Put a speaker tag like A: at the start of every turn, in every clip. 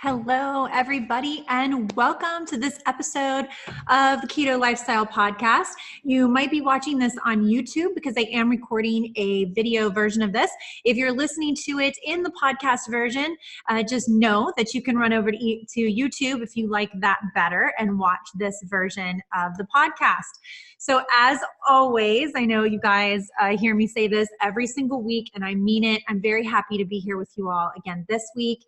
A: Hello, everybody, and welcome to this episode of the Keto Lifestyle Podcast. You might be watching this on YouTube because I am recording a video version of this. If you're listening to it in the podcast version, just know that you can run over to YouTube if you like that better and watch this version of the podcast. So as always, I know you guys hear me say this every single week, and I mean it. I'm very happy to be here with you all again this week.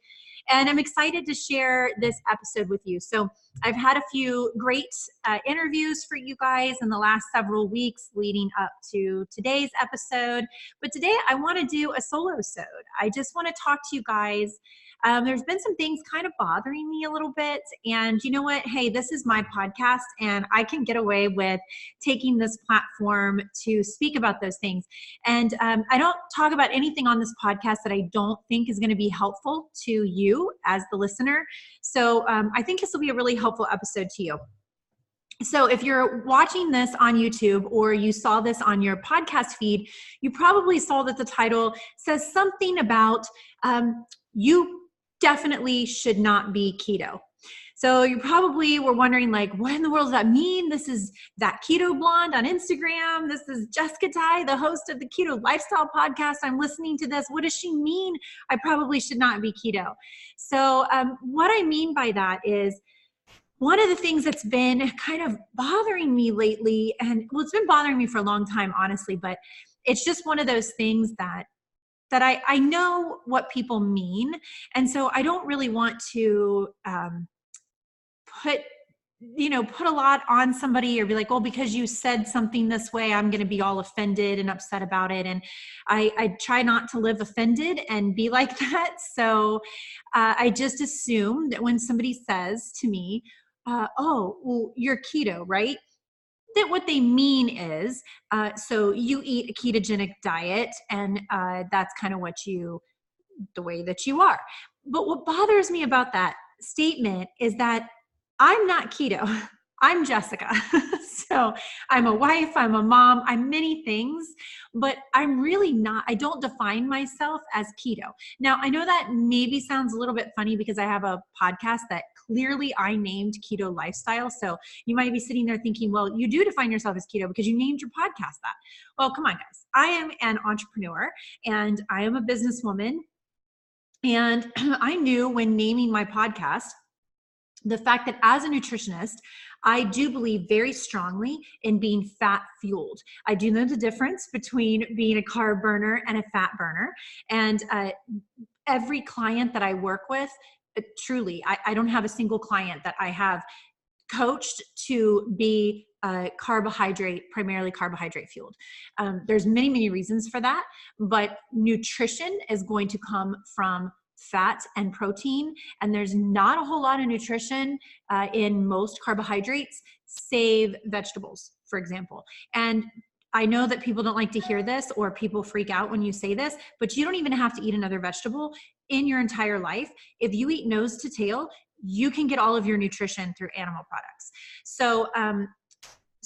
A: And I'm excited to share this episode with you. So I've had a few great interviews for you guys in the last several weeks leading up to today's episode. But today I want to do a solo-sode. I just want to talk to you guys. There's been some things kind of bothering me a little bit. And you know what? Hey, this is my podcast and I can get away with taking this platform to speak about those things. And I don't talk about anything on this podcast that I don't think is going to be helpful to you as the listener. So I think this will be a really helpful episode to you. So if you're watching this on YouTube or you saw this on your podcast feed, you probably saw that the title says something about you definitely should not be keto. So you probably were wondering, like, what in the world does that mean? This is that keto blonde on Instagram. This is Jessica Ty, the host of the Keto Lifestyle Podcast. I'm listening to this. What does she mean? I probably should not be keto. So what I mean by that is one of the things that's been kind of bothering me lately, and well, it's been bothering me for a long time, honestly, but it's just one of those things that I know what people mean. And so I don't really want to put a lot on somebody or be like, oh, because you said something this way, I'm going to be all offended and upset about it. And I try not to live offended and be like that. So I just assume that when somebody says to me, oh, well, you're keto, right? That what they mean is, so you eat a ketogenic diet and that's kind of the way that you are. But what bothers me about that statement is that I'm not keto. I'm Jessica. So I'm a wife, I'm a mom, I'm many things, but I'm really not, I don't define myself as keto. Now, I know that maybe sounds a little bit funny because I have a podcast that clearly I named Keto Lifestyle. So you might be sitting there thinking, well, you do define yourself as keto because you named your podcast that. Well, come on, guys. I am an entrepreneur and I am a businesswoman. And I knew when naming my podcast, the fact that as a nutritionist, I do believe very strongly in being fat fueled. I do know the difference between being a carb burner and a fat burner. And every client that I work with, truly, I don't have a single client that I have coached to be primarily carbohydrate fueled. There's many, many reasons for that, but nutrition is going to come from fat and protein, and there's not a whole lot of nutrition in most carbohydrates, save vegetables, for example. And I know that people don't like to hear this, or people freak out when you say this, but you don't even have to eat another vegetable in your entire life. If you eat nose to tail, you can get all of your nutrition through animal products.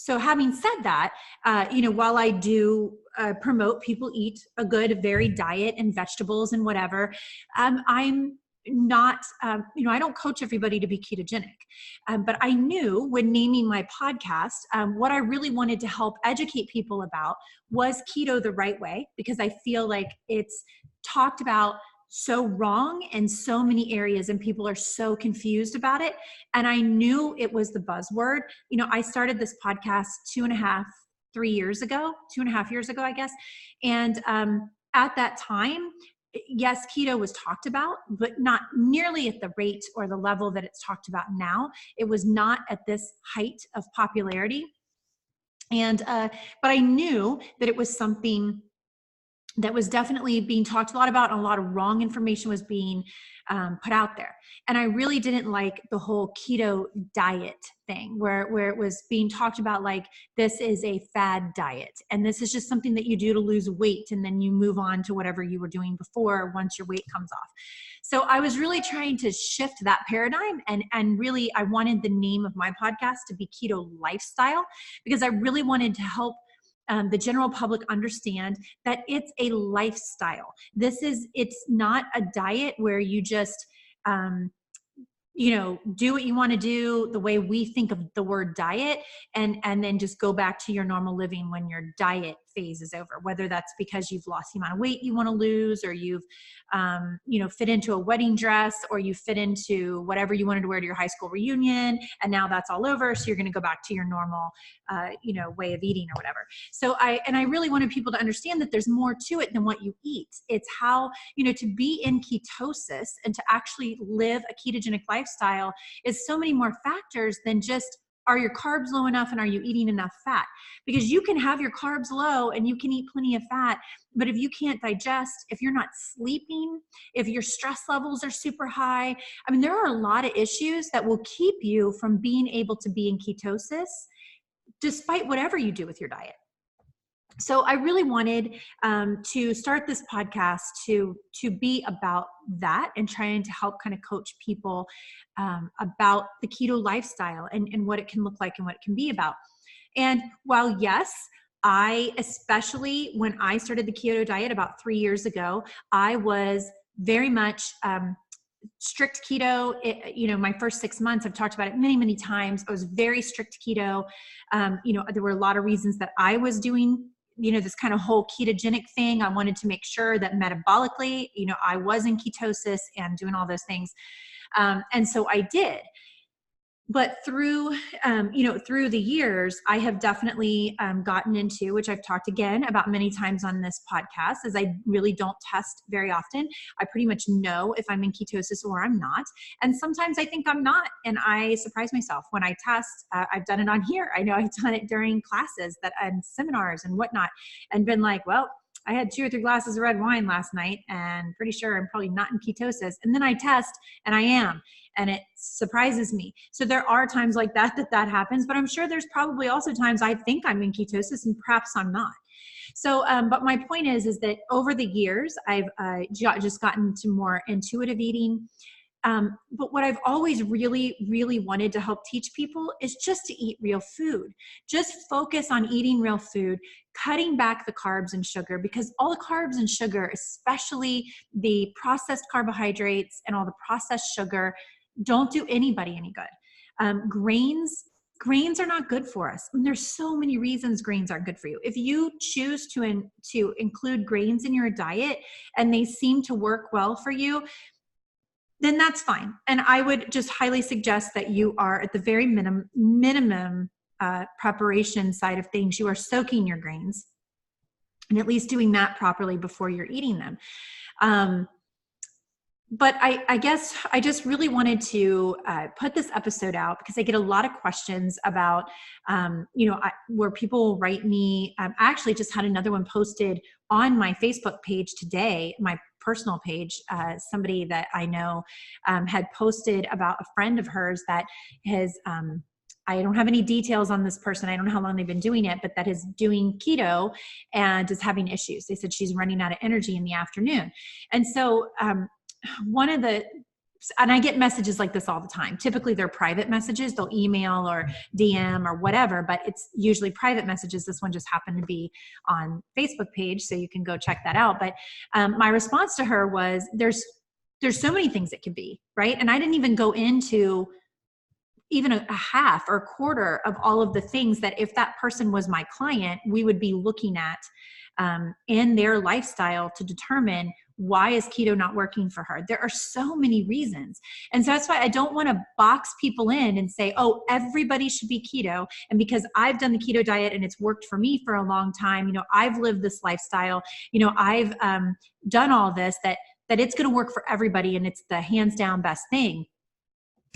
A: So having said that, while I do promote people eat a good, varied diet and vegetables and whatever, I'm not, I don't coach everybody to be ketogenic. But I knew when naming my podcast, what I really wanted to help educate people about was keto the right way, because I feel like it's talked about so wrong in so many areas and people are so confused about it. And I knew it was the buzzword. I started this podcast 2.5 years ago, I guess. And at that time, yes, keto was talked about, but not nearly at the rate or the level that it's talked about now. It was not at this height of popularity. And, but I knew that it was something that was definitely being talked a lot about, and a lot of wrong information was being put out there. And I really didn't like the whole keto diet thing where it was being talked about like this is a fad diet and this is just something that you do to lose weight and then you move on to whatever you were doing before once your weight comes off. So I was really trying to shift that paradigm, and really I wanted the name of my podcast to be Keto Lifestyle, because I really wanted to help the general public understand that it's a lifestyle. It's not a diet where you just do what you want to do the way we think of the word diet, and then just go back to your normal living when your diet phase is over, whether that's because you've lost the amount of weight you want to lose, or you've, fit into a wedding dress, or you fit into whatever you wanted to wear to your high school reunion. And now that's all over. So you're going to go back to your normal, way of eating or whatever. So I really wanted people to understand that there's more to it than what you eat. It's how, to be in ketosis and to actually live a ketogenic lifestyle is so many more factors than just, are your carbs low enough and are you eating enough fat? Because you can have your carbs low and you can eat plenty of fat, but if you can't digest, if you're not sleeping, if your stress levels are super high, there are a lot of issues that will keep you from being able to be in ketosis despite whatever you do with your diet. So I really wanted to start this podcast to be about that, and trying to help kind of coach people about the keto lifestyle and what it can look like and what it can be about. And while yes, especially when I started the keto diet about 3 years ago, I was very much strict keto. My first 6 months, I've talked about it many, many times. I was very strict keto. There were a lot of reasons that I was doing this kind of whole ketogenic thing. I wanted to make sure that metabolically, I was in ketosis and doing all those things. And so I did. But through the years, I have definitely gotten into, which I've talked again about many times on this podcast, as I really don't test very often. I pretty much know if I'm in ketosis or I'm not. And sometimes I think I'm not, and I surprise myself when I test. I've done it on here. I know I've done it during classes and seminars and whatnot, and been like, well, I had 2 or 3 glasses of red wine last night and pretty sure I'm probably not in ketosis. And then I test and I am, and it surprises me. So there are times like that happens, but I'm sure there's probably also times I think I'm in ketosis and perhaps I'm not. So, but my point is that over the years, I've just gotten to more intuitive eating. But what I've always really, really wanted to help teach people is just to eat real food. Just focus on eating real food, cutting back the carbs and sugar, because all the carbs and sugar, especially the processed carbohydrates and all the processed sugar, don't do anybody any good. Grains are not good for us. And there's so many reasons grains aren't good for you. If you choose to include grains in your diet and they seem to work well for you, then that's fine. And I would just highly suggest that you are at the very minimum preparation side of things. You are soaking your grains and at least doing that properly before you're eating them. But I guess I just really wanted to put this episode out because I get a lot of questions about, where people write me. I actually just had another one posted on my Facebook page today, my personal page. Somebody that I know had posted about a friend of hers that has, I don't have any details on this person. I don't know how long they've been doing it, but that is doing keto and is having issues. They said she's running out of energy in the afternoon. And so, and I get messages like this all the time. Typically they're private messages. They'll email or DM or whatever, but it's usually private messages. This one just happened to be on Facebook page, so you can go check that out. But my response to her was, there's so many things it could be, right? And I didn't even go into even a half or a quarter of all of the things that if that person was my client, we would be looking at in their lifestyle to determine, why is keto not working for her? There are so many reasons. And so that's why I don't want to box people in and say, oh, everybody should be keto. And because I've done the keto diet and it's worked for me for a long time, I've lived this lifestyle, I've done all this, that it's going to work for everybody and it's the hands down best thing.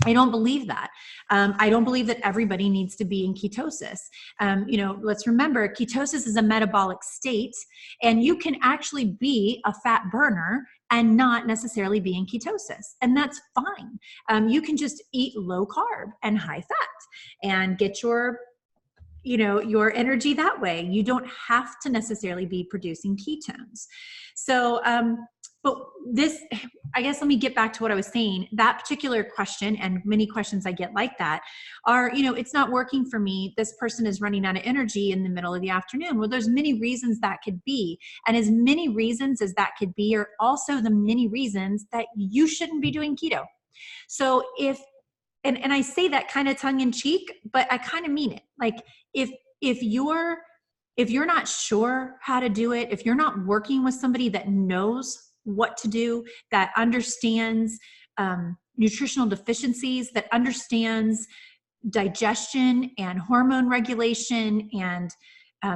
A: I don't believe that. I don't believe that everybody needs to be in ketosis. Let's remember, ketosis is a metabolic state, and you can actually be a fat burner and not necessarily be in ketosis. And that's fine. You can just eat low carb and high fat and get your energy that way. You don't have to necessarily be producing ketones. So, but this, I guess, let me get back to what I was saying. That particular question, and many questions I get like that, are, it's not working for me. This person is running out of energy in the middle of the afternoon. Well, there's many reasons that could be. And as many reasons as that could be are also the many reasons that you shouldn't be doing keto. So if and I say that kind of tongue in cheek, but I kind of mean it. Like if you're not sure how to do it, if you're not working with somebody that knows what to do, that understands nutritional deficiencies, that understands digestion and hormone regulation and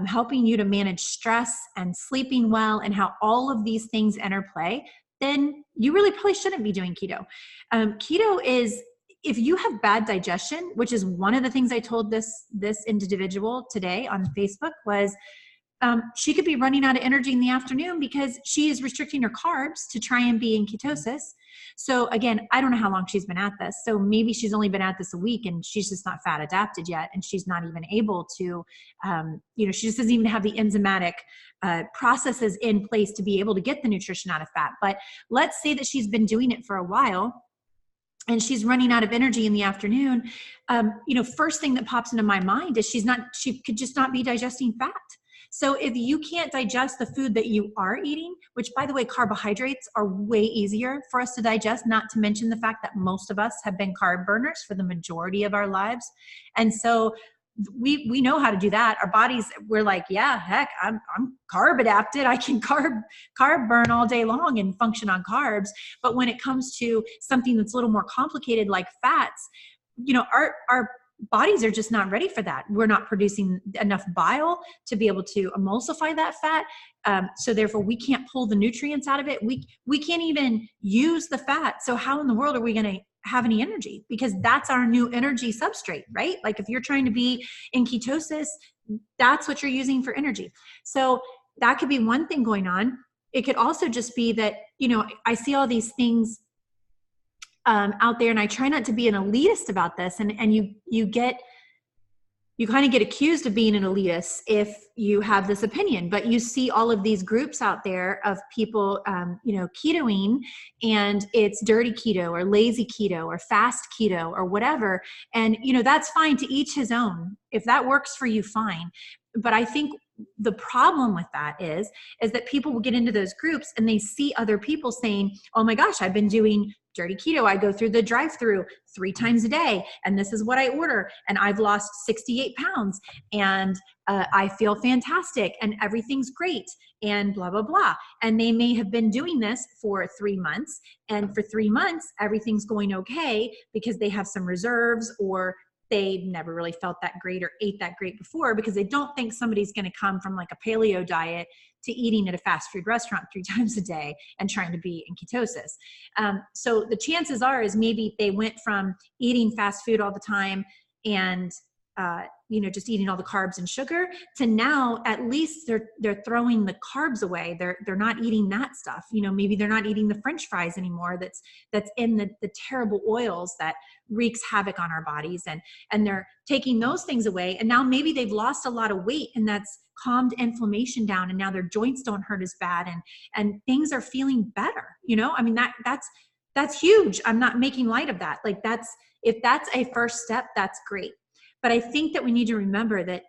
A: helping you to manage stress and sleeping well and how all of these things interplay, then you really probably shouldn't be doing keto. Keto is, if you have bad digestion, which is one of the things I told this individual today on Facebook, was she could be running out of energy in the afternoon because she is restricting her carbs to try and be in ketosis. So again, I don't know how long she's been at this. So maybe she's only been at this a week and she's just not fat adapted yet. And she's not even able to, she just doesn't even have the enzymatic processes in place to be able to get the nutrition out of fat. But let's say that she's been doing it for a while and she's running out of energy in the afternoon. First thing that pops into my mind is she could just not be digesting fat. So if you can't digest the food that you are eating, which by the way, carbohydrates are way easier for us to digest, not to mention the fact that most of us have been carb burners for the majority of our lives. And so we know how to do that. Our bodies, we're like, yeah, heck, I'm carb adapted. I can carb burn all day long and function on carbs. But when it comes to something that's a little more complicated like fats, our bodies are just not ready for that. We're not producing enough bile to be able to emulsify that fat. So therefore we can't pull the nutrients out of it. We can't even use the fat. So how in the world are we going to have any energy? Because that's our new energy substrate, right? Like if you're trying to be in ketosis, that's what you're using for energy. So that could be one thing going on. It could also just be that, I see all these things out there, and I try not to be an elitist about this. And you kind of get accused of being an elitist if you have this opinion, but you see all of these groups out there of people, ketoing, and it's dirty keto or lazy keto or fast keto or whatever. And, that's fine, to each his own. If that works for you, fine. But I think the problem with that is that people will get into those groups and they see other people saying, oh my gosh, I've been doing dirty keto. I go through the drive-through 3 times a day, and this is what I order. And I've lost 68 pounds and I feel fantastic and everything's great and blah, blah, blah. And they may have been doing this for 3 months, and for 3 months, everything's going okay because they have some reserves, or they never really felt that great or ate that great before, because they don't think somebody's going to come from like a paleo diet to eating at a fast food restaurant 3 times a day and trying to be in ketosis. So the chances are is maybe they went from eating fast food all the time and just eating all the carbs and sugar to now at least they're throwing the carbs away. They're not eating that stuff. Maybe they're not eating the French fries anymore. That's in the terrible oils that wreaks havoc on our bodies, and they're taking those things away. And now maybe they've lost a lot of weight, and that's calmed inflammation down, and now their joints don't hurt as bad, and things are feeling better. That's huge. I'm not making light of that. Like if that's a first step, that's great. But I think that we need to remember that,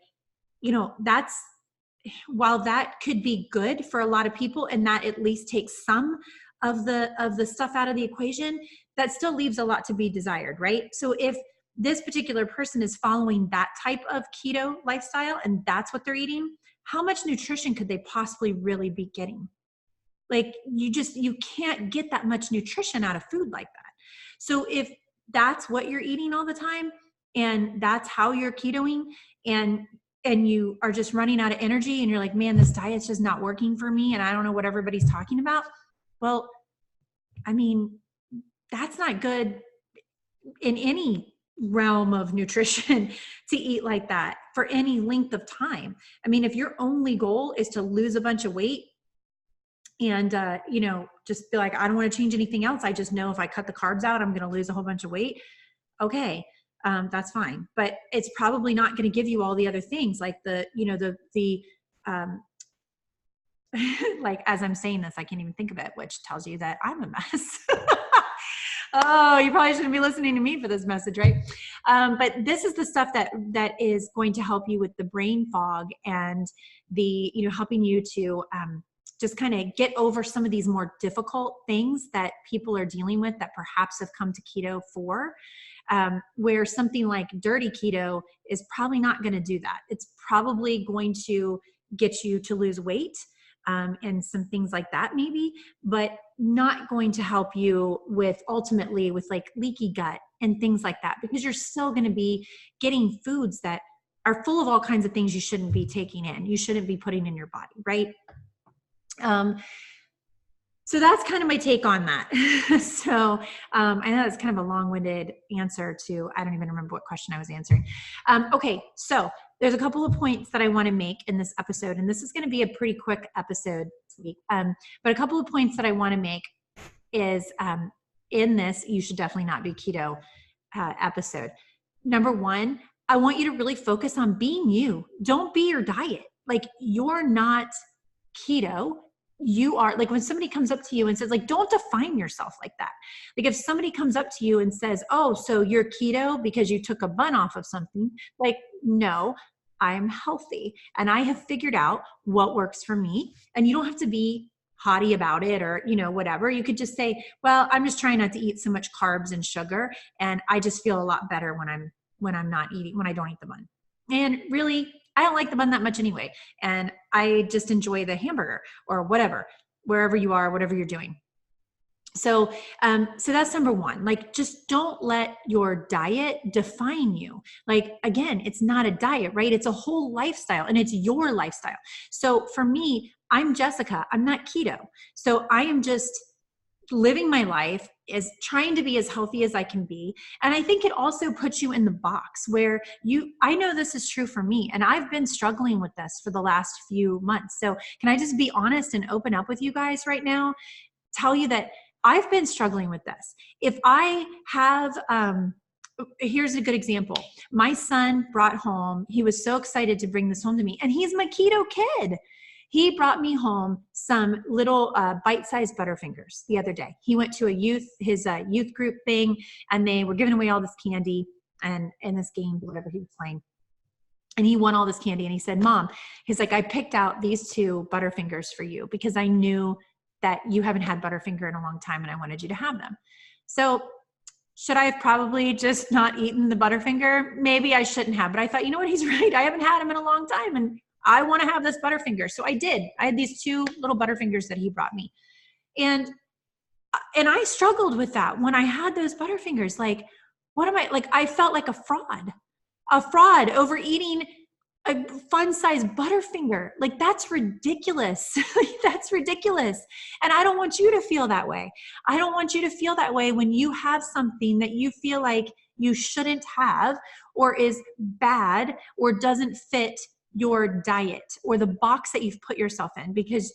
A: while that could be good for a lot of people, and that at least takes some of the stuff out of the equation, that still leaves a lot to be desired, right? So if this particular person is following that type of keto lifestyle and that's what they're eating, how much nutrition could they possibly really be getting? Like you can't get that much nutrition out of food like that. So if that's what you're eating all the time, and that's how you're ketoing, and you are just running out of energy, and you're like, man, this diet's just not working for me, and I don't know what everybody's talking about. Well, I mean, that's not good in any realm of nutrition to eat like that for any length of time. I mean, if your only goal is to lose a bunch of weight and, just be like, I don't want to change anything else. I just know if I cut the carbs out, I'm going to lose a whole bunch of weight. Okay. That's fine, but it's probably not going to give you all the other things like like, as I'm saying this, I can't even think of it, which tells you that I'm a mess. Oh, you probably shouldn't be listening to me for this message, right? But this is the stuff that is going to help you with the brain fog and the, helping you to just kind of get over some of these more difficult things that people are dealing with that perhaps have come to keto for, where something like dirty keto is probably not going to do that. It's probably going to get you to lose weight, and some things like that maybe, but not going to help you with ultimately with like leaky gut and things like that, because you're still going to be getting foods that are full of all kinds of things you shouldn't be taking in, you shouldn't be putting in your body, right? So that's kind of my take on that. So I know that's kind of a long-winded answer to, I don't even remember what question I was answering. Okay, so there's a couple of points that I want to make in this episode, and this is going to be a pretty quick episode this week. But a couple of points that I want to make is in this, you should definitely not be keto episode. Number one, I want you to really focus on being you. Don't be your diet. Like, you're not keto. You are, like, when somebody comes up to you and says, like, don't define yourself like that. Like, if somebody comes up to you and says, oh, so you're keto because you took a bun off of something, like, no, I'm healthy and I have figured out what works for me. And you don't have to be haughty about it or, you know, whatever. You could just say, well, I'm just trying not to eat so much carbs and sugar, and I just feel a lot better when I'm not eating, when I don't eat the bun. And really, I don't like the bun that much anyway. And I just enjoy the hamburger or whatever, wherever you are, whatever you're doing. So, so that's number one. Like, just don't let your diet define you. Like, again, it's not a diet, right? It's a whole lifestyle, and it's your lifestyle. So for me, I'm Jessica. I'm not keto. So I am just living my life, is trying to be as healthy as I can be. And I think it also puts you in the box where I know this is true for me, and I've been struggling with this for the last few months. So can I just be honest and open up with you guys right now? Tell you that I've been struggling with this. If I have, here's a good example. My son brought home, he was so excited to bring this home to me, and he's my keto kid. He brought me home some little bite-sized Butterfingers the other day. He went to his youth group thing, and they were giving away all this candy and this game, whatever he was playing. And he won all this candy, and he said, Mom, he's like, I picked out these 2 Butterfingers for you because I knew that you haven't had Butterfinger in a long time and I wanted you to have them. So should I have probably just not eaten the Butterfinger? Maybe I shouldn't have, but I thought, you know what, he's right. I haven't had them in a long time, and I want to have this Butterfinger. So I did. I had these 2 little Butterfingers that he brought me. And I struggled with that when I had those Butterfingers. Like, what am I, like, I felt like a fraud over eating a fun-sized Butterfinger. Like, that's ridiculous. That's ridiculous. And I don't want you to feel that way. I don't want you to feel that way when you have something that you feel like you shouldn't have, or is bad, or doesn't fit your diet or the box that you've put yourself in, because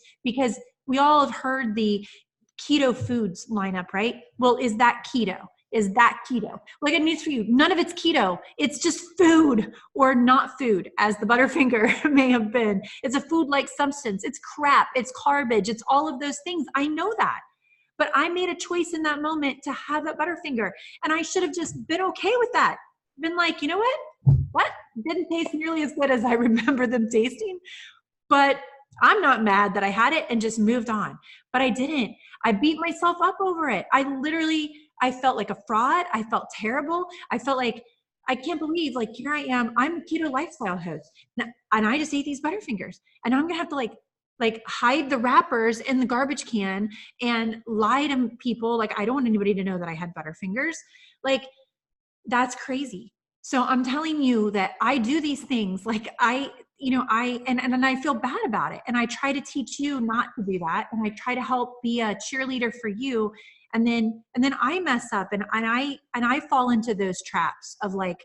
A: we all have heard the keto foods lineup, right? Well, is that keto? Is that keto? Like, I got news for you. None of it's keto. It's just food or not food, as the Butterfinger may have been. It's a food-like substance. It's crap. It's garbage. It's all of those things. I know that. But I made a choice in that moment to have that Butterfinger, and I should have just been okay with that. Been like, you know what? Didn't taste nearly as good as I remember them tasting, but I'm not mad that I had it and just moved on. But I didn't. I beat myself up over it. I felt like a fraud. I felt terrible. I felt like, I can't believe, like, here I am. I'm a keto lifestyle host, and I just ate these Butterfingers, and I'm going to have to like hide the wrappers in the garbage can and lie to people. Like, I don't want anybody to know that I had Butterfingers. Like, that's crazy. So I'm telling you that I do these things. Like, I feel bad about it. And I try to teach you not to do that. And I try to help be a cheerleader for you. And then I mess up, and I fall into those traps of like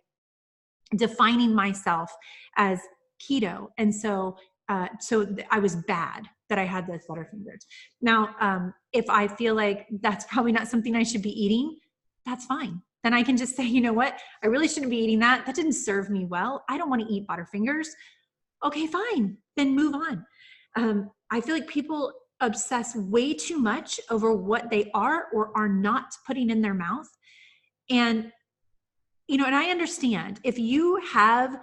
A: defining myself as keto. And so I was bad that I had those Butterfingers. Now, if I feel like that's probably not something I should be eating, that's fine. Then I can just say, you know what? I really shouldn't be eating that. That didn't serve me well. I don't want to eat Butterfingers. Okay, fine. Then move on. I feel like people obsess way too much over what they are or are not putting in their mouth. And, and I understand if you have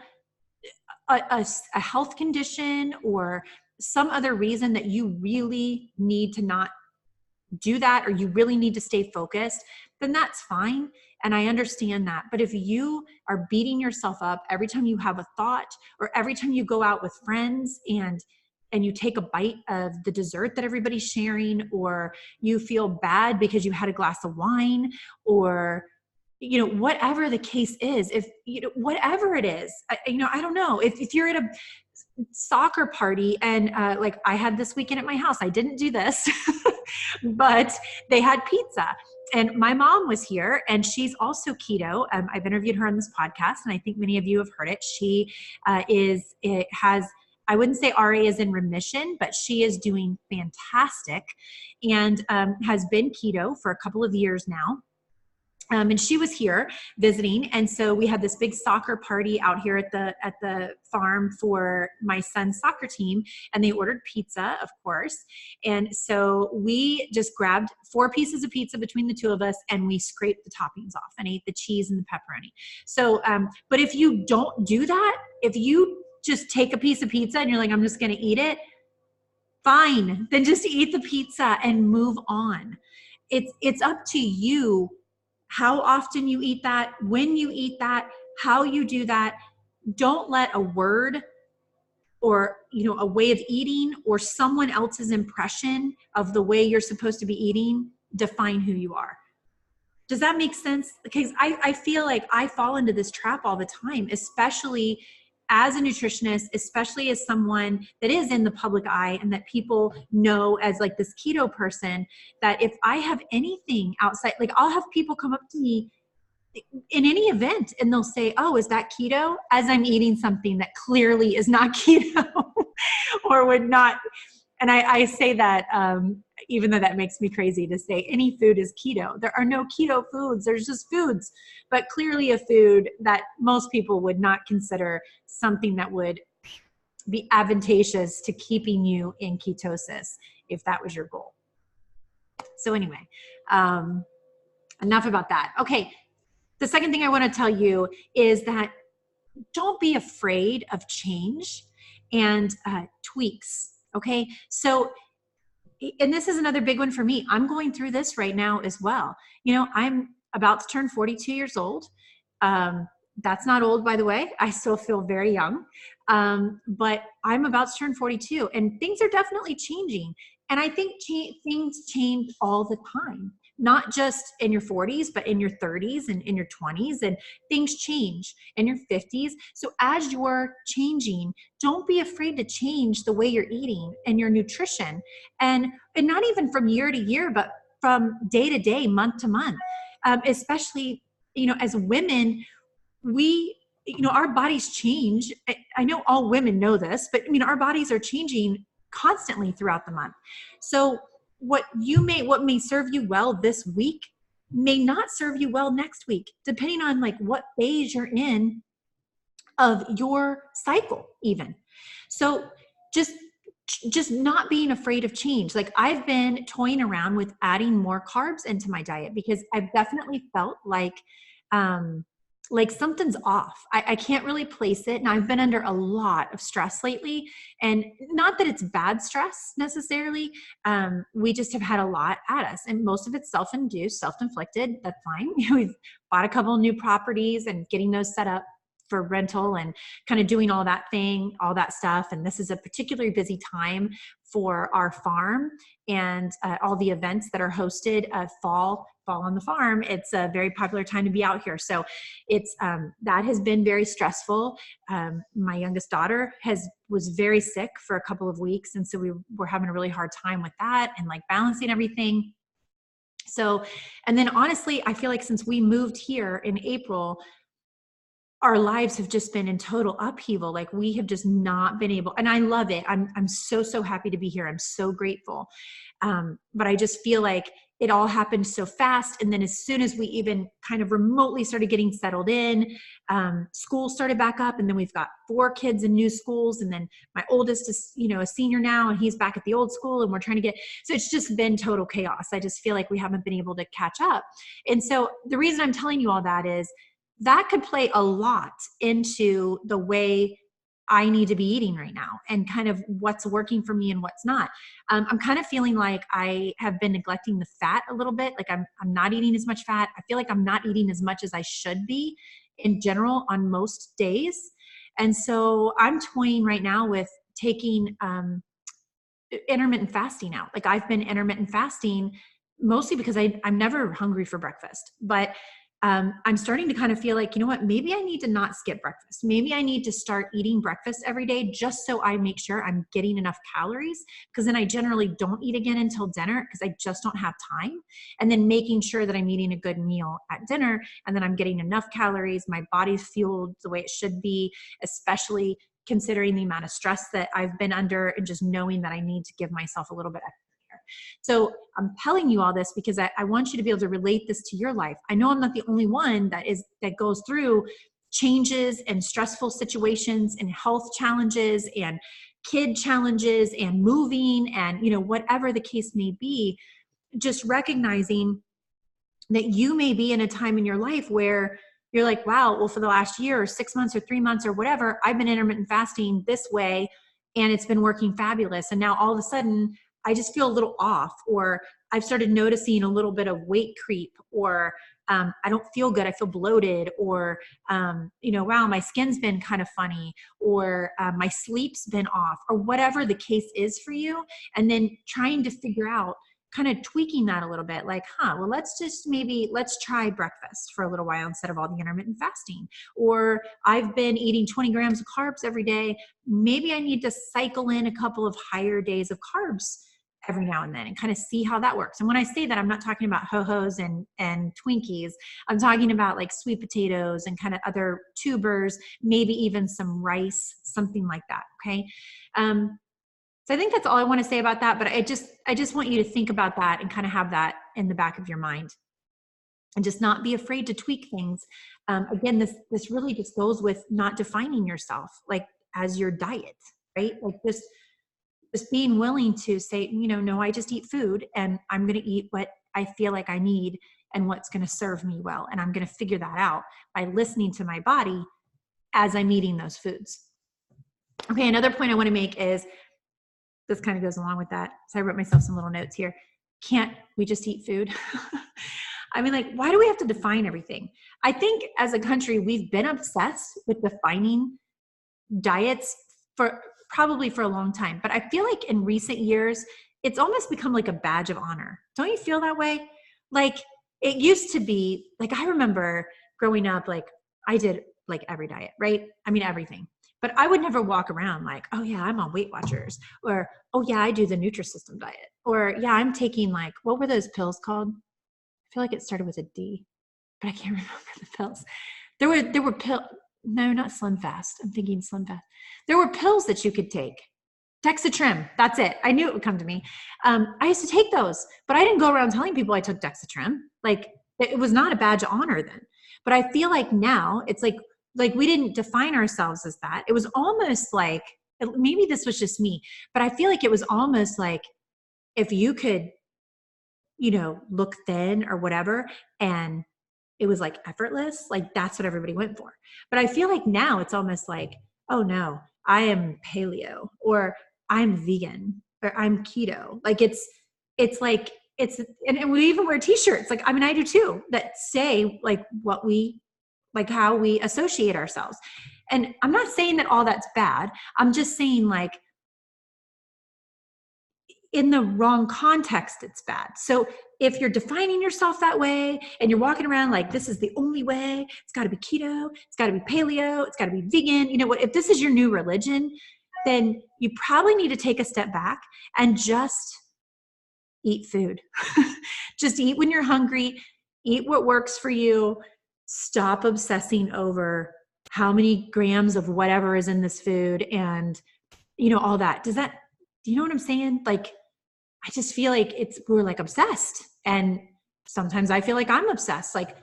A: a health condition, or some other reason that you really need to not do that, or you really need to stay focused, then that's fine. And I understand that. But if you are beating yourself up every time you have a thought, or every time you go out with friends and you take a bite of the dessert that everybody's sharing, or you feel bad because you had a glass of wine, or whatever the case is, if whatever it is, I don't know, if you're at a soccer party and like I had this weekend at my house, I didn't do this, but they had pizza. And my mom was here, and she's also keto. I've interviewed her on this podcast, and I think many of you have heard it. She has, I wouldn't say RA is in remission, but she is doing fantastic, and has been keto for a couple of years now. And she was here visiting. And so we had this big soccer party out here at the farm for my son's soccer team. And they ordered pizza, of course. And so we just grabbed 4 pieces of pizza between the two of us, and we scraped the toppings off and ate the cheese and the pepperoni. So, but if you don't do that, if you just take a piece of pizza and you're like, I'm just going to eat it, fine. Then just eat the pizza and move on. It's up to you how often you eat that, when you eat that, how you do that. Don't let a word or, a way of eating or someone else's impression of the way you're supposed to be eating define who you are. Does that make sense? Because I feel like I fall into this trap all the time, especially as a nutritionist, especially as someone that is in the public eye and that people know as like this keto person, that if I have anything outside, like I'll have people come up to me in any event and they'll say, oh, is that keto? As I'm eating something that clearly is not keto or would not. And I say that, even though that makes me crazy to say any food is keto. There are no keto foods. There's just foods, but clearly a food that most people would not consider something that would be advantageous to keeping you in ketosis if that was your goal. So anyway, enough about that. Okay. The second thing I want to tell you is that don't be afraid of change and tweaks. Okay. So, and this is another big one for me. I'm going through this right now as well. I'm about to turn 42 years old. That's not old, by the way. I still feel very young. But I'm about to turn 42, and things are definitely changing. And I think things change all the time, not just in your 40s, but in your 30s and in your 20s, and things change in your 50s. So as you're changing, don't be afraid to change the way you're eating and your nutrition, and not even from year to year, but from day to day, month to month. Especially, as women, our bodies change. I know all women know this, but our bodies are changing constantly throughout the month. So what may serve you well this week may not serve you well next week, depending on like what phase you're in of your cycle even. So just not being afraid of change. Like I've been toying around with adding more carbs into my diet because I've definitely felt like something's off. I can't really place it. And I've been under a lot of stress lately, and not that it's bad stress necessarily. We just have had a lot at us, and most of it's self-induced, self-inflicted. That's fine. We've bought a couple of new properties and getting those set up for rental and kind of doing all that stuff. And this is a particularly busy time for our farm and all the events that are hosted fall on the farm. It's a very popular time to be out here. So it's that has been very stressful. My youngest daughter was very sick for a couple of weeks. And so we were having a really hard time with that and like balancing everything. So, and then honestly, I feel like since we moved here in April, our lives have just been in total upheaval. Like we have just not been able, and I love it. I'm so happy to be here. I'm so grateful. But I just feel like it all happened so fast. And then as soon as we even kind of remotely started getting settled in, school started back up, and then we've got 4 kids in new schools. And then my oldest is, a senior now, and he's back at the old school, and we're trying to so it's just been total chaos. I just feel like we haven't been able to catch up. And so the reason I'm telling you all that is that could play a lot into the way I need to be eating right now and kind of what's working for me and what's not. I'm kind of feeling like I have been neglecting the fat a little bit. Like I'm not eating as much fat. I feel like I'm not eating as much as I should be in general on most days. And so I'm toying right now with taking intermittent fasting out. Like I've been intermittent fasting mostly because I'm never hungry for breakfast, but I'm starting to kind of feel like, you know what, maybe I need to not skip breakfast. Maybe I need to start eating breakfast every day just so I make sure I'm getting enough calories, because then I generally don't eat again until dinner because I just don't have time. And then making sure that I'm eating a good meal at dinner and then I'm getting enough calories, my body's fueled the way it should be, especially considering the amount of stress that I've been under and just knowing that I need to give myself a little bit extra care. So I'm telling you all this because I want you to be able to relate this to your life. I know I'm not the only one that goes through changes and stressful situations and health challenges and kid challenges and moving and, whatever the case may be, just recognizing that you may be in a time in your life where you're like, wow, well, for the last year or 6 months or 3 months or whatever, I've been intermittent fasting this way and it's been working fabulous. And now all of a sudden I just feel a little off, or I've started noticing a little bit of weight creep, or I don't feel good. I feel bloated, or, wow, my skin's been kind of funny, or my sleep's been off, or whatever the case is for you. And then trying to figure out, kind of tweaking that a little bit, like, well, let's try breakfast for a little while instead of all the intermittent fasting. Or I've been eating 20 grams of carbs every day. Maybe I need to cycle in a couple of higher days of carbs every now and then and kind of see how that works. And when I say that, I'm not talking about ho-hos and Twinkies. I'm talking about like sweet potatoes and kind of other tubers, maybe even some rice, something like that. Okay. So I think that's all I want to say about that. But I just want you to think about that and kind of have that in the back of your mind, and just not be afraid to tweak things. Again, this really just goes with not defining yourself like as your diet, right? Like just being willing to say, no, I just eat food and I'm going to eat what I feel like I need and what's going to serve me well. And I'm going to figure that out by listening to my body as I'm eating those foods. Okay. Another point I want to make is, this kind of goes along with that. So I wrote myself some little notes here. Can't we just eat food? I mean, like, why do we have to define everything? I think as a country, we've been obsessed with defining diets probably for a long time. But I feel like in recent years, it's almost become like a badge of honor. Don't you feel that way? Like it used to be, like, I remember growing up, like I did like every diet, right? I mean, everything. But I would never walk around like, oh yeah, I'm on Weight Watchers, or, oh yeah, I do the Nutrisystem diet, or yeah, I'm taking like, what were those pills called? I feel like it started with a D, but I can't remember the pills. There were pills. No, not Slim Fast. I'm thinking Slim Fast. There were pills that you could take. Dexatrim. That's it. I knew it would come to me. I used to take those, but I didn't go around telling people I took Dexatrim. Like it was not a badge of honor then. But I feel like now it's like we didn't define ourselves as that. It was almost like, maybe this was just me, but I feel like it was almost like if you could, look thin or whatever, and it was like effortless, like that's what everybody went for. But I feel like now it's almost like, oh no, I am paleo, or I'm vegan, or I'm keto. Like and we even wear t-shirts. Like, I mean, I do too, that say like how we associate ourselves. And I'm not saying that all that's bad. I'm just saying, like, in the wrong context, it's bad. So if you're defining yourself that way and you're walking around like this is the only way, it's got to be keto, it's got to be paleo, it's got to be vegan, you know what, if this is your new religion, then you probably need to take a step back and just eat food. Just eat when you're hungry, eat what works for you. Stop obsessing over how many grams of whatever is in this food and, all that. Do you know what I'm saying? Like, I just feel like we're like obsessed. And sometimes I feel like I'm obsessed. Like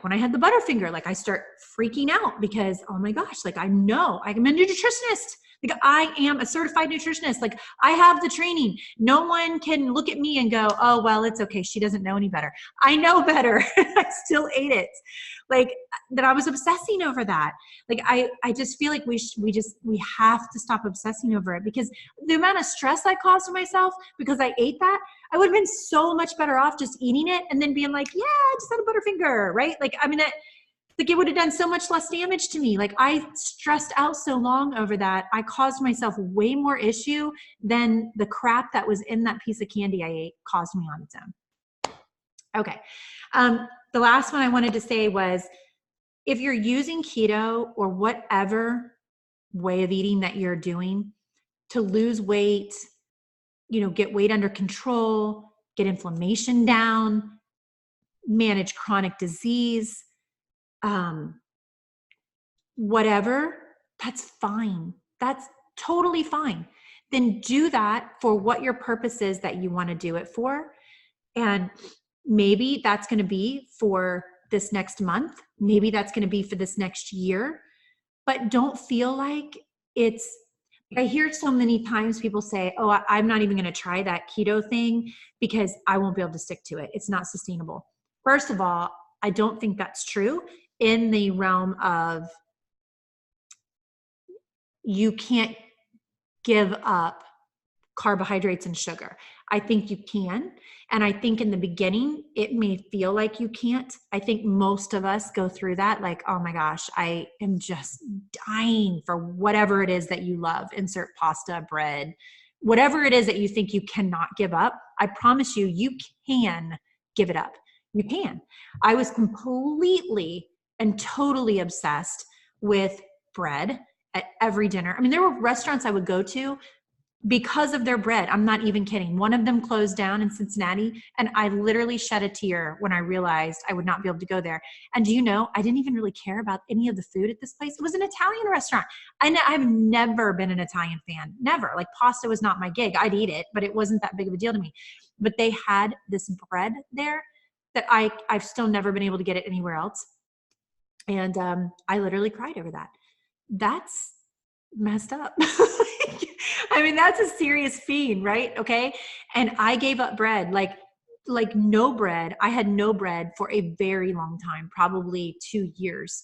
A: when I had the Butterfinger, like I start freaking out because, oh my gosh, like I know I'm a nutritionist. Like, I am a certified nutritionist. Like, I have the training. No one can look at me and go, oh, well, it's okay. She doesn't know any better. I know better. I still ate it. Like, that I was obsessing over that. Like, I just feel like we have to stop obsessing over it, because the amount of stress I caused myself because I ate that, I would have been so much better off just eating it and then being like, yeah, I just had a Butterfinger, right? Like, I mean, like, it would have done so much less damage to me. Like, I stressed out so long over that. I caused myself way more issue than the crap that was in that piece of candy I ate caused me on its own. Okay. The last one I wanted to say was, if you're using keto or whatever way of eating that you're doing to lose weight, get weight under control, get inflammation down, manage chronic disease, whatever, that's fine. That's totally fine. Then do that for what your purpose is that you want to do it for. And maybe that's going to be for this next month. Maybe that's going to be for this next year. But don't feel like I hear so many times people say, oh, I'm not even going to try that keto thing because I won't be able to stick to it. It's not sustainable. First of all, I don't think that's true in the realm of you can't give up carbohydrates and sugar. I think you can. And I think in the beginning, it may feel like you can't. I think most of us go through that. Like, oh my gosh, I am just dying for whatever it is that you love. Insert pasta, bread, whatever it is that you think you cannot give up. I promise you, you can give it up. You can. I was completely and totally obsessed with bread at every dinner. I mean, there were restaurants I would go to because of their bread. I'm not even kidding. One of them closed down in Cincinnati, and I literally shed a tear when I realized I would not be able to go there. And do you know, I didn't even really care about any of the food at this place. It was an Italian restaurant. I've never been an Italian fan. Never. Like, pasta was not my gig. I'd eat it, but it wasn't that big of a deal to me. But they had this bread there that I've still never been able to get it anywhere else. And I literally cried over that. That's messed up. I mean, that's a serious fiend, right? Okay. And I gave up bread, like no bread. I had no bread for a very long time, probably 2 years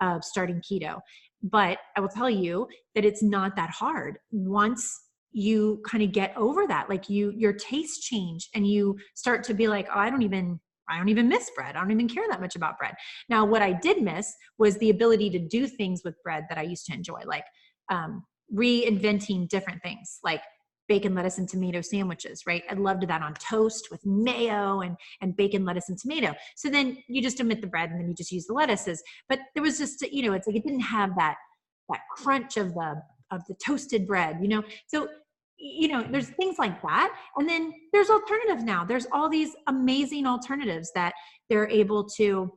A: of starting keto. But I will tell you that it's not that hard. Once you kind of get over that, like your tastes change and you start to be like, oh, I don't even miss bread. I don't even care that much about bread. Now, what I did miss was the ability to do things with bread that I used to enjoy, like reinventing different things, like bacon, lettuce, and tomato sandwiches, right? I loved that on toast with mayo and bacon, lettuce, and tomato. So then you just omit the bread and then you just use the lettuces. But there was just, it's like it didn't have that crunch of the toasted bread, So there's things like that. And then there's alternatives now. There's all these amazing alternatives that you're able to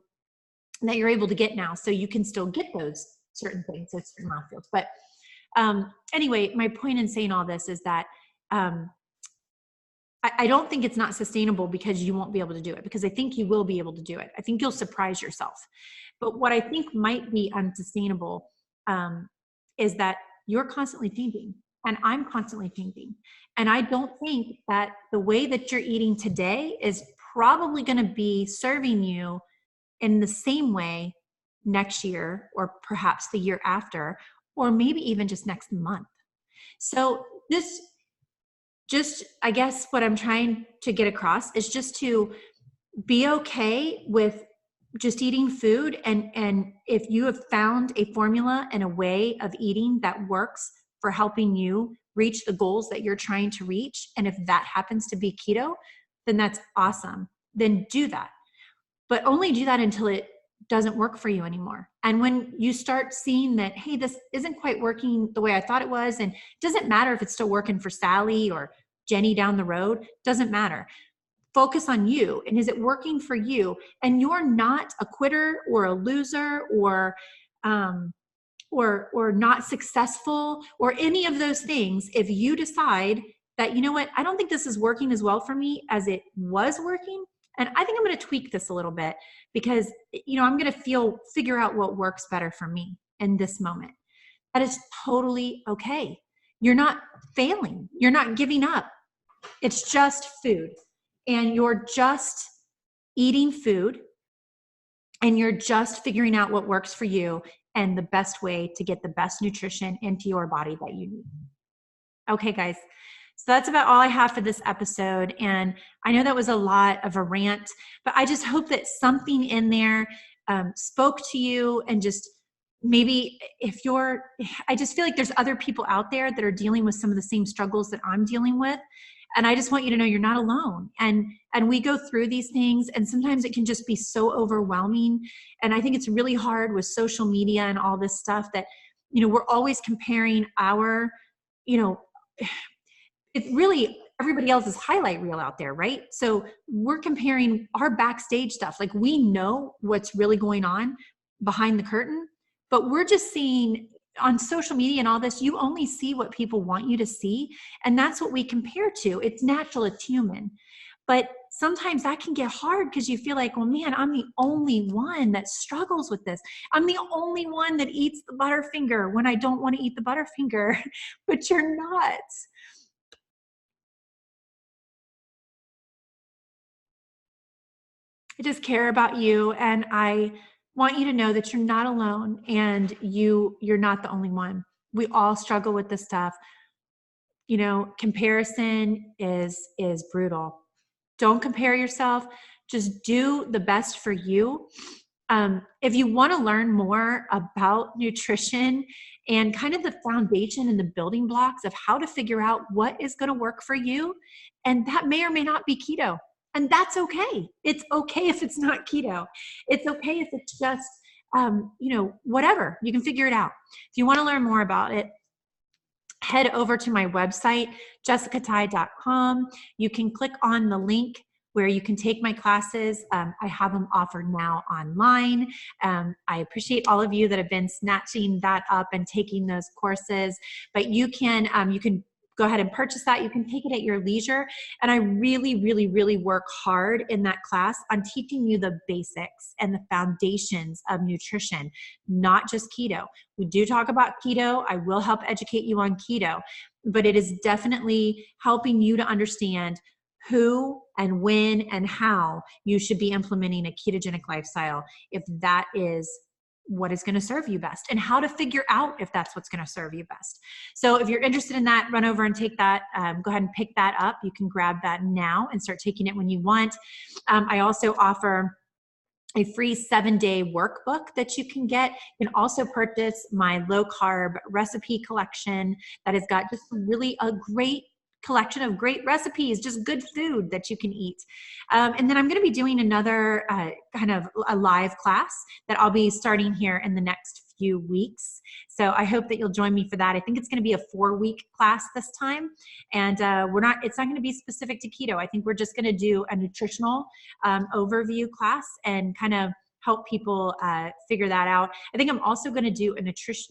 A: get now. So you can still get those certain things, those certain mouthfeels. But anyway, my point in saying all this is that I don't think it's not sustainable because you won't be able to do it, because I think you will be able to do it. I think you'll surprise yourself. But what I think might be unsustainable is that you're constantly changing. And I'm constantly changing. And I don't think that the way that you're eating today is probably going to be serving you in the same way next year, or perhaps the year after, or maybe even just next month. So I guess what I'm trying to get across is just to be okay with just eating food. And if you have found a formula and a way of eating that works for helping you reach the goals that you're trying to reach, and if that happens to be keto, then that's awesome. Then do that. But only do that until it doesn't work for you anymore. And when you start seeing that, hey, this isn't quite working the way I thought it was, and it doesn't matter if it's still working for Sally or Jenny down the road, doesn't matter. Focus on you. And is it working for you? And you're not a quitter or a loser or not successful or any of those things if you decide that, you know what, I don't think this is working as well for me as it was working. And I think I'm going to tweak this a little bit because, I'm going to figure out what works better for me in this moment. That is totally okay. you're not failing. You're not giving up. It's just food. And you're just eating food, and you're just figuring out what works for you and the best way to get the best nutrition into your body that you need. Okay, guys. So that's about all I have for this episode. And I know that was a lot of a rant, but I just hope that something in there spoke to you, and just maybe I just feel like there's other people out there that are dealing with some of the same struggles that I'm dealing with. And I just want you to know you're not alone. And we go through these things, and sometimes it can just be so overwhelming. And I think it's really hard with social media and all this stuff that, we're always comparing our, it's really everybody else's highlight reel out there, right? So we're comparing our backstage stuff. Like, we know what's really going on behind the curtain, but we're just seeing on social media and all this, you only see what people want you to see. And that's what we compare to. It's natural, it's human. But sometimes that can get hard because you feel like, well, man, I'm the only one that struggles with this. I'm the only one that eats the Butterfinger when I don't want to eat the Butterfinger, but you're not. I just care about you, and I want you to know that you're not alone, and you're not the only one. We all struggle with this stuff. Comparison is brutal. Don't compare yourself. Just do the best for you. If you want to learn more about nutrition and kind of the foundation and the building blocks of how to figure out what is going to work for you, and that may or may not be keto, and that's okay. It's okay if it's not keto. It's okay if it's just, whatever. You can figure it out. If you want to learn more about it, head over to my website, jessicatai.com. You can click on the link where you can take my classes. I have them offered now online. I appreciate all of you that have been snatching that up and taking those courses, but you can go ahead and purchase that. You can take it at your leisure. And I really, really, really work hard in that class on teaching you the basics and the foundations of nutrition, not just keto. We do talk about keto. I will help educate you on keto, but it is definitely helping you to understand who and when and how you should be implementing a ketogenic lifestyle, if that is what is going to serve you best, and how to figure out if that's what's going to serve you best. So if you're interested in that, run over and take that. Go ahead and pick that up. You can grab that now and start taking it when you want. I also offer a free 7-day workbook that you can get. You can also purchase my low carb recipe collection that has got just really a great collection of great recipes, just good food that you can eat. And then I'm going to be doing another kind of a live class that I'll be starting here in the next few weeks. So I hope that you'll join me for that. I think it's going to be a 4-week class this time. And it's not going to be specific to keto. I think we're just going to do a nutritional overview class and kind of help people figure that out. I think I'm also going to do a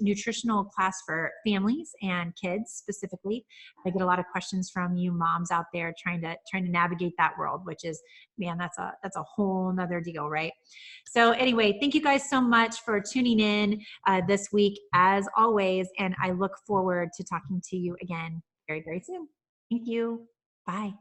A: nutritional class for families and kids specifically. I get a lot of questions from you moms out there trying to navigate that world, which is, man, that's a whole nother deal, right? So anyway, thank you guys so much for tuning in this week, as always, and I look forward to talking to you again very, very soon. Thank you. Bye.